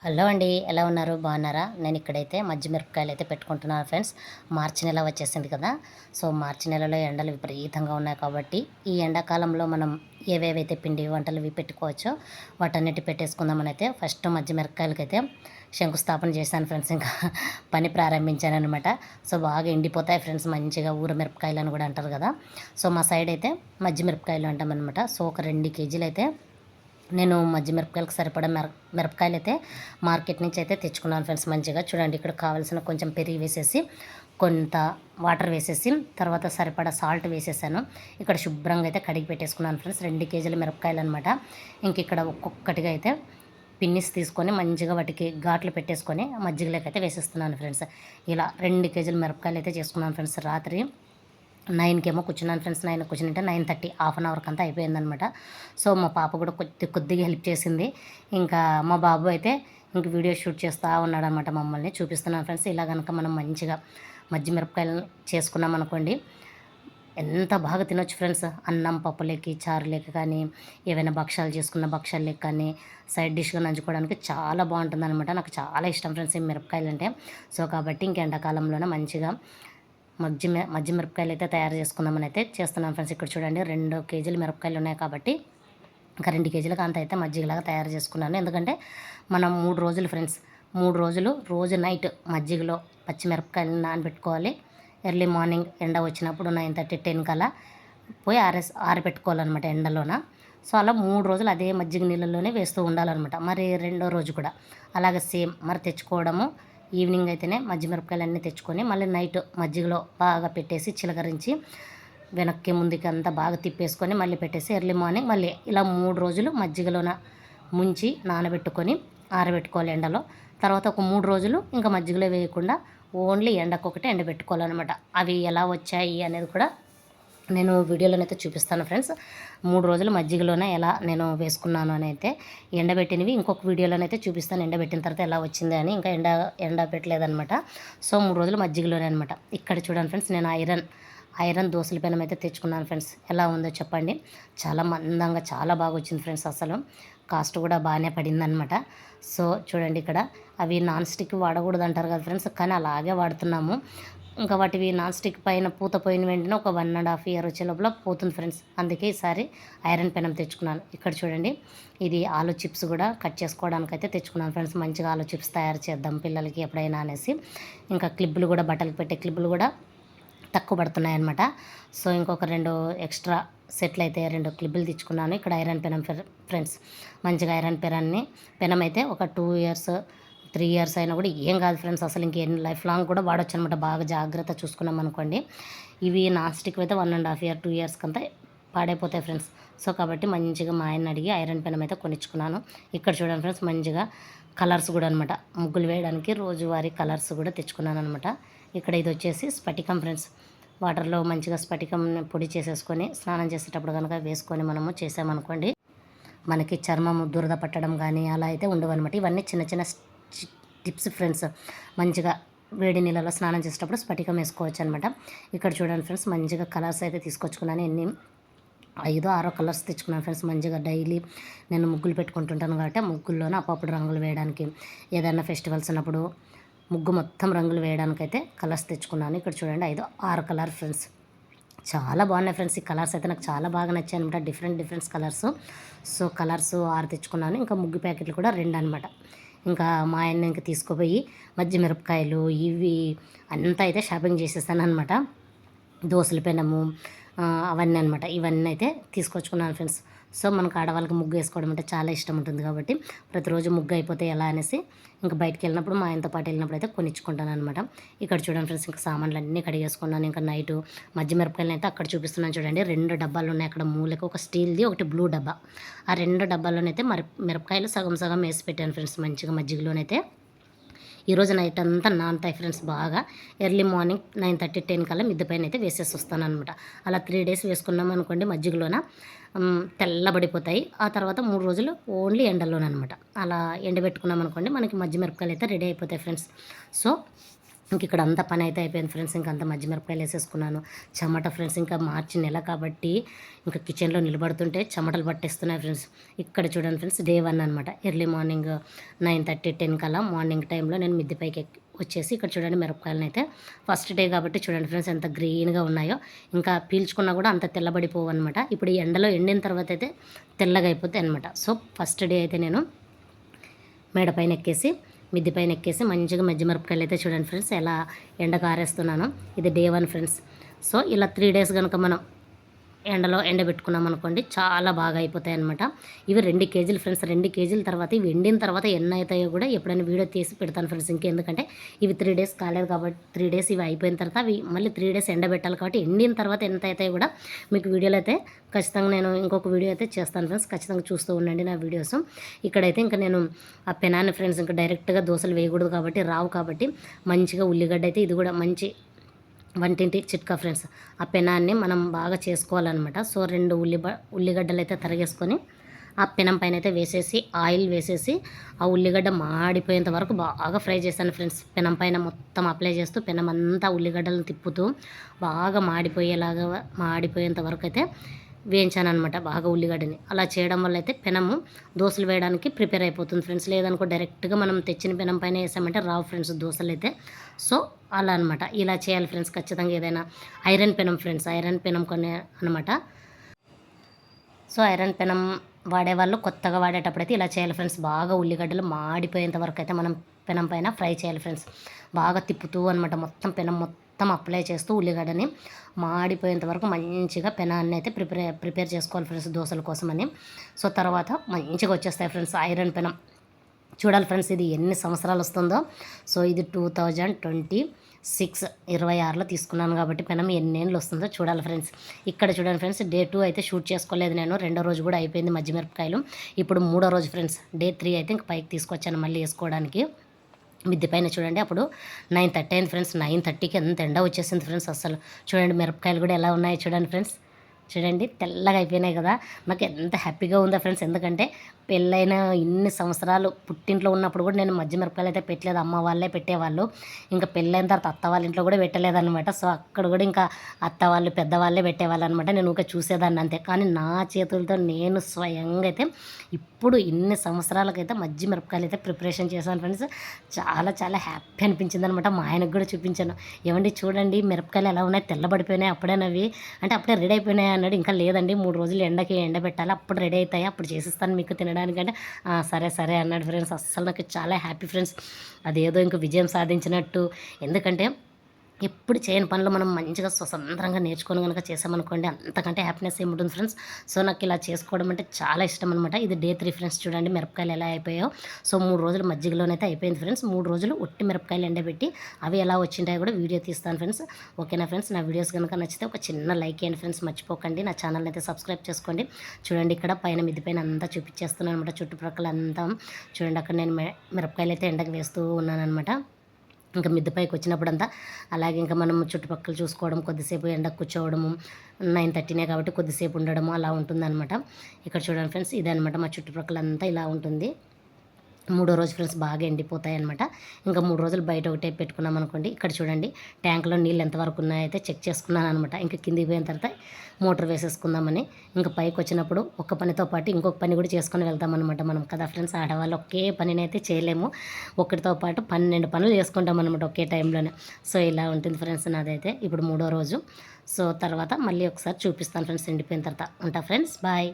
Hello అండి, ఎలా ఉన్నారు? బాగున్నారా? నేను ఇక్కడైతే మజ్జి మిరపకాయలు అయితే పెట్టుకుంటున్నాను ఫ్రెండ్స్. మార్చి నెల వచ్చేసింది కదా. సో మార్చి నెలలో ఎండలు విపరీతంగా ఉన్నాయి కాబట్టి ఈ ఎండాకాలంలో మనం ఏవేవైతే పిండి వంటలు ఇవి పెట్టుకోవచ్చో వాటన్నిటి పెట్టేసుకుందామని అయితే ఫస్ట్ మజ్జి మిరపకాయలకైతే శంకుస్థాపన చేశాను ఫ్రెండ్స్. ఇంకా పని ప్రారంభించాను అనమాట. సో బాగా ఎండిపోతాయి ఫ్రెండ్స్, మంచిగా ఊర మిరపకాయలు అని కూడా అంటారు కదా. సో మా సైడ్ అయితే మజ్జి మిరపకాయలు అంటామన్నమాట. సో ఒక 2 కేజీలు అయితే నేను మజ్జి మిరపకాయలకు సరిపడా మిరపకాయలు అయితే మార్కెట్ నుంచి అయితే తెచ్చుకున్నాను ఫ్రెండ్స్. మంచిగా చూడండి, ఇక్కడ కావాల్సిన కొంచెం పెరుగు వేసేసి కొంత వాటర్ వేసేసి తర్వాత సరిపడా సాల్ట్ వేసేసాను. ఇక్కడ శుభ్రంగా అయితే కడిగి పెట్టేసుకున్నాను ఫ్రెండ్స్. 2 కేజీల మిరపకాయలు అనమాట. ఇంక ఇక్కడ ఒక్కొక్కటిగా అయితే పిన్నిస్ తీసుకొని మంచిగా వాటికి ఘాట్లు పెట్టేసుకొని మజ్జిగలోకి అయితే వేసేస్తున్నాను ఫ్రెండ్స్. ఇలా 2 కేజీల మిరపకాయలు అయితే చేసుకున్నాను ఫ్రెండ్స్. రాత్రి 9కి ఏమో కూర్చున్నాను ఫ్రెండ్స్. 9 కూర్చుంటే 9:30 హాఫ్ అన్ అవర్కి అంతా అయిపోయిందనమాట. సో మా పాప కూడా కొద్దిగా హెల్ప్ చేసింది. ఇంకా మా బాబు అయితే ఇంక వీడియో షూట్ చేస్తూ ఉన్నాడనమాట. మమ్మల్ని చూపిస్తున్నాను ఫ్రెండ్స్. ఇలా కనుక మనం మంచిగా మజ్జి మిరపకాయలు చేసుకున్నాం అనుకోండి, ఎంత బాగా తినొచ్చు ఫ్రెండ్స్. అన్నం పప్పులేకి చారులేకి కానీ ఏవైనా భక్షాలు చేసుకున్న భక్షాలకి కానీ సైడ్ డిష్గా నంచుకోవడానికి చాలా బాగుంటుంది అనమాట. నాకు చాలా ఇష్టం ఫ్రెండ్స్ ఈ మిరపకాయలు అంటే. సో కాబట్టి ఇంక ఎండాకాలంలోనే మంచిగా మజ్జి మిరపకాయలు అయితే తయారు చేసుకుందామని అయితే చేస్తున్నాం ఫ్రెండ్స్. ఇక్కడ చూడండి 2 కేజీలు మిరపకాయలు ఉన్నాయి కాబట్టి ఇంకా 2 కేజీలకు అంత అయితే మజ్జిగలాగా తయారు చేసుకున్నాను. ఎందుకంటే మనం 3 రోజులు ఫ్రెండ్స్, 3 రోజులు రోజు నైట్ మజ్జిగలో పచ్చిమిరపకాయలు నానబెట్టుకోవాలి. ఎర్లీ మార్నింగ్ ఎండ వచ్చినప్పుడు 9:30 10 కల్లా పోయి ఆరబెట్టుకోవాలన్నమాట ఎండలోన. సో అలా 3 రోజులు అదే మజ్జిగ నీళ్ళలోనే వేస్తూ ఉండాలన్నమాట. మరి రెండో రోజు కూడా అలాగే సేమ్ మరి తెచ్చుకోవడము. ఈవినింగ్ అయితేనే మజ్జి మిరపకాయలన్నీ తెచ్చుకొని మళ్ళీ నైట్ మజ్జిగలో బాగా పెట్టేసి చిలకరించి వెనక్కి ముందుకి అంతా బాగా తిప్పేసుకొని మళ్ళీ పెట్టేసి ఎర్లీ మార్నింగ్ మళ్ళీ ఇలా 3 రోజులు మజ్జిగలోన ముంచి నానబెట్టుకొని ఆరబెట్టుకోవాలి ఎండలో. తర్వాత ఒక 3 రోజులు ఇంకా మజ్జిగలో వేయకుండా ఓన్లీ ఎండకొకటి ఎండబెట్టుకోవాలన్నమాట. అవి ఎలా వచ్చాయి అనేది కూడా నేను వీడియోలోనైతే చూపిస్తాను ఫ్రెండ్స్. 3 రోజులు మజ్జిగలోనే ఎలా నేను వేసుకున్నాను అని అయితే ఎండబెట్టినవి ఇంకొక వీడియోలోనైతే చూపిస్తాను. ఎండబెట్టిన తర్వాత ఎలా వచ్చింది అని. ఇంకా ఎండబెట్టలేదనమాట. సో 3 రోజులు మజ్జిగలోనే అనమాట. ఇక్కడ చూడండి ఫ్రెండ్స్, నేను ఐరన్ దోశల పెనం అయితే తెచ్చుకున్నాను ఫ్రెండ్స్. ఎలా ఉందో చెప్పండి. చాలా మందంగా చాలా బాగా వచ్చింది ఫ్రెండ్స్. అసలు కాస్ట్ కూడా బాగానే పడిందనమాట. సో చూడండి, ఇక్కడ అవి నాన్ స్టిక్ వాడకూడదు అంటారు కదా ఫ్రెండ్స్, కానీ అలాగే వాడుతున్నాము. ఇంకా వాటివి నాన్ స్టిక్ పైన పూత పోయిన వెంటనే ఒక 1.5 ఇయర్ వచ్చే లోపల పోతుంది ఫ్రెండ్స్. అందుకే ఈసారి ఐరన్ పెనం తెచ్చుకున్నాను. ఇక్కడ చూడండి, ఇది ఆలు చిప్స్ కూడా కట్ చేసుకోవడానికి అయితే తెచ్చుకున్నాను ఫ్రెండ్స్. మంచిగా ఆలు చిప్స్ తయారు చేద్దాం పిల్లలకి ఎప్పుడైనా అనేసి. ఇంకా క్లిప్పులు కూడా, బట్టలకు పెట్టే క్లిప్పులు కూడా తక్కువ పడుతున్నాయి అనమాట. సో ఇంకొక 2 ఎక్స్ట్రా సెట్లు అయితే 2 క్లిప్పులు తెచ్చుకున్నాను. ఇక్కడ ఐరన్ పెనం ఫ్రెండ్స్. మంచిగా ఐరన్ పెనం అయితే ఒక 2 ఇయర్స్ 3 ఇయర్స్ అయినా కూడా ఏం కాదు ఫ్రెండ్స్. అసలు ఇంకేం లైఫ్ లాంగ్ కూడా వాడొచ్చు అనమాట, బాగా జాగ్రత్త చూసుకున్నాం అనుకోండి. ఇవి నాన్ స్టిక్ అయితే 1.5 ఇయర్ 2 ఇయర్స్కి అంతా పాడైపోతాయి ఫ్రెండ్స్. సో కాబట్టి మంచిగా మా ఆయన అడిగి ఐరన్ పెనం అయితే కొనిచ్చుకున్నాను. ఇక్కడ చూడండి ఫ్రెండ్స్, మంచిగా కలర్స్ కూడా అనమాట, ముగ్గులు వేయడానికి రోజువారీ కలర్స్ కూడా తెచ్చుకున్నాను అనమాట. ఇక్కడ ఇది వచ్చేసి స్ఫటికం ఫ్రెండ్స్. వాటర్లో మంచిగా స్ఫటికం పొడి చేసేసుకొని స్నానం చేసేటప్పుడు కనుక వేసుకొని మనము చేసామనుకోండి, మనకి చర్మం దురద పట్టడం కానీ అలా అయితే ఉండవన్నమాట. ఇవన్నీ చిన్న చిన్న టిప్స్ ఫ్రెండ్స్. మంచిగా వేడి నీళ్ళలో స్నానం చేసేటప్పుడు స్ఫటికం వేసుకోవచ్చు అనమాట. ఇక్కడ చూడండి ఫ్రెండ్స్, మంచిగా కలర్స్ అయితే తీసుకొచ్చుకున్నాను. 5 6 కలర్స్ తెచ్చుకున్నాను ఫ్రెండ్స్. మంచిగా డైలీ నేను ముగ్గులు పెట్టుకుంటుంటాను కాబట్టి ముగ్గుల్లోనే అప్పుడప్పుడు రంగులు వేయడానికి, ఏదైనా ఫెస్టివల్స్ ఉన్నప్పుడు ముగ్గు మొత్తం రంగులు వేయడానికైతే కలర్స్ తెచ్చుకున్నాను. ఇక్కడ చూడండి 5 6 కలర్ ఫ్రెండ్స్. చాలా బాగున్నాయి ఫ్రెండ్స్. ఈ కలర్స్ అయితే నాకు చాలా బాగా నచ్చాయి అనమాట, డిఫరెంట్ కలర్స్. సో కలర్స్ 6 తెచ్చుకున్నాను. ఇంకా ముగ్గు ప్యాకెట్లు కూడా 2 అనమాట. ఇంకా మా ఆయన ఇంకా తీసుకుపోయి మజ్జి మిరపకాయలు ఇవి అంతా అయితే షాపింగ్ చేసేసాను అనమాట. దోసల పెనము అవన్నీ అనమాట. ఇవన్నీ అయితే తీసుకొచ్చుకున్నాను ఫ్రెండ్స్. సో మనకు ఆడవాళ్ళకి ముగ్గు వేసుకోవడం అంటే చాలా ఇష్టం ఉంటుంది కాబట్టి ప్రతిరోజు ముగ్గు అయిపోతే ఎలా అనేసి ఇంకా బయటికి వెళ్ళినప్పుడు మా ఆయనతో పాటు వెళ్ళినప్పుడు అయితే కొనిచ్చుకుంటాను అనమాట. ఇక్కడ చూడండి ఫ్రెండ్స్, ఇంకా సామాన్లు అన్నీ కడిగేసుకున్నాను. ఇంకా నైటు మజ్జి మిరపకాయలు అయితే అక్కడ చూపిస్తున్నాను చూడండి. 2 డబ్బాలు ఉన్నాయి అక్కడ మూలకి, ఒక స్టీల్ది ఒకటి బ్లూ డబ్బా. ఆ 2 డబ్బాల్లోనైతే మిరపకాయలు సగం సగం వేసి పెట్టాను ఫ్రెండ్స్. మంచిగా మజ్జిగలోనైతే ఈరోజు నైట్ అంతా నానతాయి ఫ్రెండ్స్ బాగా. ఎర్లీ మార్నింగ్ 9:30 10 కల్లా మిద్దె పైన అయితే వేసేసి వస్తాను అనమాట. అలా 3 డేస్ వేసుకున్నాం అనుకోండి మజ్జిగలోన తెల్లబడిపోతాయి. ఆ తర్వాత 3 రోజులు ఓన్లీ ఎండలోనమాట. అలా ఎండబెట్టుకున్నాం అనుకోండి మనకి మజ్జి మిరపకాయలు అయితే రెడీ అయిపోతాయి ఫ్రెండ్స్. సో ఇంక ఇక్కడ అంతా పని అయితే అయిపోయింది ఫ్రెండ్స్. ఇంక అంతా మజ్జిమిరపకాయలు వేసేసుకున్నాను. చెమట ఫ్రెండ్స్, ఇంకా మార్చి నెల కాబట్టి ఇంకా కిచెన్లో నిలబడుతుంటే చెమటలు పట్టేస్తున్నాయి ఫ్రెండ్స్. ఇక్కడ చూడండి ఫ్రెండ్స్, డే 1 అనమాట. ఎర్లీ మార్నింగ్ 9:30, 10 కల్లా మార్నింగ్ టైంలో నేను మిద్దె పైకి వచ్చేసి ఇక్కడ చూడండి మిరపకాయలను అయితే ఫస్ట్ డే కాబట్టి చూడండి ఫ్రెండ్స్ ఎంత గ్రీన్గా ఉన్నాయో. ఇంకా పీల్చుకున్నా కూడా అంత తెల్లబడిపోవు అనమాట. ఇప్పుడు ఈ ఎండలో ఎండిన తర్వాత అయితే తెల్లగా అయిపోతాయి అనమాట. సో ఫస్ట్ డే అయితే నేను మేడ పైన ఎక్కేసి మిద్దె పైన ఎక్కేసి మంచిగా మజ్జిమిరపకాయలు అయితే చూడండి ఫ్రెండ్స్ ఎలా ఎండకు ఆరేస్తున్నాను. ఇది డే 1 ఫ్రెండ్స్. సో ఇలా 3 డేస్ కనుక మనం ఎండలో ఎండబెట్టుకున్నాం అనుకోండి చాలా బాగా అయిపోతాయి అనమాట. ఇవి 2 కేజీలు ఫ్రెండ్స్. 2 కేజీల తర్వాత ఇవి ఎండిన తర్వాత ఎన్ని అవుతాయో కూడా ఎప్పుడైనా వీడియో తీసి పెడతాను ఫ్రెండ్స్. ఇంకెందుకంటే ఇవి 3 డేస్ కాలేదు కాబట్టి 3 డేస్ ఇవి అయిపోయిన తర్వాత అవి మళ్ళీ 3 డేస్ ఎండబెట్టాలి కాబట్టి ఎండిన తర్వాత ఎంత అవుతాయో కూడా మీకు వీడియోలో అయితే ఖచ్చితంగా నేను ఇంకొక వీడియో అయితే చేస్తాను ఫ్రెండ్స్. ఖచ్చితంగా చూస్తూ ఉండండి నా వీడియోస్. ఇక్కడైతే ఇంకా నేను ఆ పెనాన్ని ఫ్రెండ్స్ ఇంకా డైరెక్ట్గా దోశలు వేయకూడదు కాబట్టి రావు కాబట్టి మంచిగా ఉల్లిగడ్డ అయితే ఇది కూడా మంచి వంటింటి చిట్కా ఫ్రెండ్స్. ఆ పెనాన్ని మనం బాగా చేసుకోవాలన్నమాట. సో 2 ఉల్లిగడ్డలు అయితే తరిగేసుకొని ఆ పెనం పైన అయితే వేసేసి ఆయిల్ వేసేసి ఆ ఉల్లిగడ్డ మాడిపోయేంత వరకు బాగా ఫ్రై చేశాను ఫ్రెండ్స్. పెనం పైన మొత్తం అప్లై చేస్తూ పెనం అంతా ఉల్లిగడ్డలను తిప్పుతూ బాగా మాడిపోయేంత వరకు అయితే వేయించాను అనమాట బాగా ఉల్లిగడ్డని. అలా చేయడం వల్ల అయితే పెనము దోశలు వేయడానికి ప్రిపేర్ అయిపోతుంది ఫ్రెండ్స్. లేదనుకో డైరెక్ట్గా మనం తెచ్చిన పెనం పైన వేసామంటే రావు ఫ్రెండ్స్ దోశలు అయితే. సో అలా అనమాట. ఇలా చేయాలి ఫ్రెండ్స్ ఖచ్చితంగా. ఏదైనా ఐరన్ పెనం ఫ్రెండ్స్, ఐరన్ పెనం కొనే అనమాట. సో ఐరన్ పెనం వాడేవాళ్ళు కొత్తగా వాడేటప్పుడైతే ఇలా చేయాలి ఫ్రెండ్స్. బాగా ఉల్లిగడ్డలు మాడిపోయేంత వరకు అయితే మనం పెనం పైన ఫ్రై చేయాలి ఫ్రెండ్స్. బాగా తిప్పుతూ అనమాట మొత్తం పెనం మొత్తం అప్లై చేస్తూ ఉల్లిగడ్డని మాడిపోయేంత వరకు మంచిగా పెనాన్ని అయితే ప్రిపేర్ చేసుకోవాలి ఫ్రెండ్స్ దోశల కోసమని. సో తర్వాత మంచిగా వచ్చేస్తాయి ఫ్రెండ్స్ ఐరన్ పెనం. చూడాలి ఫ్రెండ్స్ ఇది ఎన్ని సంవత్సరాలు వస్తుందో. సో ఇది 2026 26లో తీసుకున్నాను కాబట్టి పెనం ఎన్నేళ్ళు వస్తుందో చూడాలి ఫ్రెండ్స్. ఇక్కడ చూడండి ఫ్రెండ్స్, డే 2 అయితే షూట్ చేసుకోలేదు నేను. 2వ రోజు కూడా అయిపోయింది మజ్జిమిరపకాయలు. ఇప్పుడు 3వ రోజు ఫ్రెండ్స్, డే 3 అయితే ఇంక పైకి తీసుకొచ్చాను మళ్ళీ వేసుకోవడానికి. మిద్దె పైన చూడండి అప్పుడు 9:30 అయింది ఫ్రెండ్స్. 9:30కి ఎంత ఎండ వచ్చేసింది ఫ్రెండ్స్. అసలు చూడండి మిరపకాయలు కూడా ఎలా ఉన్నాయో చూడండి ఫ్రెండ్స్. చూడండి తెల్లగా అయిపోయినాయి కదా. నాకు ఎంత హ్యాపీగా ఉందో ఫ్రెండ్స్. ఎందుకంటే పెళ్ళైన ఇన్ని సంవత్సరాలు పుట్టింట్లో ఉన్నప్పుడు కూడా నేను మజ్జిమిరపకాయలు అయితే పెట్టలేదు. అమ్మ వాళ్ళే పెట్టేవాళ్ళు. ఇంకా పెళ్ళైన తర్వాత అత్త వాళ్ళ ఇంట్లో కూడా పెట్టలేదన్నమాట. సో అక్కడ కూడా ఇంకా అత్త వాళ్ళు పెద్దవాళ్ళే పెట్టేవాళ్ళు అనమాట. నేను ఊరికే చూసేదాన్ని అంతే. కానీ నా చేతులతో నేను స్వయంగా అయితే ఇప్పుడు ఇన్ని సంవత్సరాలకైతే మజ్జిమిరపకాయలు అయితే ప్రిపరేషన్ చేశాను ఫ్రెండ్స్. చాలా చాలా హ్యాపీ అనిపించింది అనమాట. మా ఆయనకు కూడా చూపించాను. ఏమండి చూడండి మిరపకాయలు ఎలా ఉన్నాయి, తెల్లబడిపోయినాయి అప్పుడేనవి అంటే అప్పుడే రెడీ అయిపోయినాయి అన్నాడు. ఇంకా లేదండి 3 రోజులు ఎండకి ఎండబెట్టాలి, అప్పుడు రెడీ అవుతాయి, అప్పుడు చేసిస్తాను మీకు తినడానికంటే సరే సరే అన్నాడు ఫ్రెండ్స్. అస్సలు నాకు చాలా హ్యాపీ ఫ్రెండ్స్. అదేదో ఇంక విజయం సాధించినట్టు. ఎందుకంటే ఎప్పుడు చేయని పనులు మనం మంచిగా స్వతంత్రంగా నేర్చుకొని కనుక చేసామనుకోండి అంతకంటే హ్యాపీనెస్ ఏముంటుంది ఫ్రెండ్స్. సో నాకు ఇలా చేసుకోవడం అంటే చాలా ఇష్టం అనమాట. ఇది డే 3 ఫ్రెండ్స్. చూడండి మిరపకాయలు ఎలా అయిపోయాయో. సో 3 రోజులు మజ్జిగలోనైతే అయిపోయింది ఫ్రెండ్స్. 3 రోజులు ఉట్టి మిరపకాయలు ఎండబెట్టి అవి ఎలా వచ్చింటాయో కూడా వీడియో తీస్తాను ఫ్రెండ్స్. ఓకేనా ఫ్రెండ్స్, నా వీడియోస్ కనుక నచ్చితే ఒక చిన్న లైక్ చేయండి ఫ్రెండ్స్, మర్చిపోకండి. నా ఛానల్ని అయితే సబ్స్క్రైబ్ చేసుకోండి. చూడండి ఇక్కడ పైన మిద్ది పైన అంతా చూపించేస్తున్నాను అనమాట. చుట్టుప్రక్కల అంతా చూడండి. అక్కడ నేను మిరపకాయలు అయితే ఎండకు వేస్తూ ఉన్నాను అనమాట. ఇంకా మిద్దె పైకి వచ్చినప్పుడంతా అలాగే ఇంకా మనం చుట్టుపక్కల చూసుకోవడం, కొద్దిసేపు ఎండకు కూర్చోవడము. 9:30 కాబట్టి కొద్దిసేపు ఉండడము అలా ఉంటుందన్నమాట. ఇక్కడ చూడండి ఫ్రెండ్స్, ఇదే అనమాట మా చుట్టుపక్కల అంతా ఇలా ఉంటుంది. 3వ రోజు ఫ్రెండ్స్ బాగా ఎండిపోతాయి అనమాట. ఇంకా 3 రోజులు బయట ఒకటే పెట్టుకున్నాం అనుకోండి. ఇక్కడ చూడండి ట్యాంక్లో నీళ్ళు ఎంతవరకు ఉన్నాయైతే చెక్ చేసుకున్నాను అనమాట. ఇంకా కిందికి పోయిన తర్వాత మోటార్ వేసేసుకుందామని. ఇంకా పైకి వచ్చినప్పుడు ఒక పనితో పాటు ఇంకొక పని కూడా చేసుకొని వెళ్తామన్నమాట మనం కదా ఫ్రెండ్స్. ఆడవాళ్ళు ఒకే పనిని అయితే చేయలేము. ఒకటితో పాటు 12 పనులు చేసుకుంటాం అనమాట ఒకే టైంలోనే. సో ఇలా ఉంటుంది ఫ్రెండ్స్ నాదైతే. ఇప్పుడు 3వ రోజు. సో తర్వాత మళ్ళీ ఒకసారి చూపిస్తాను ఫ్రెండ్స్ ఎండిపోయిన తర్వాత. ఉంటా ఫ్రెండ్స్, బాయ్.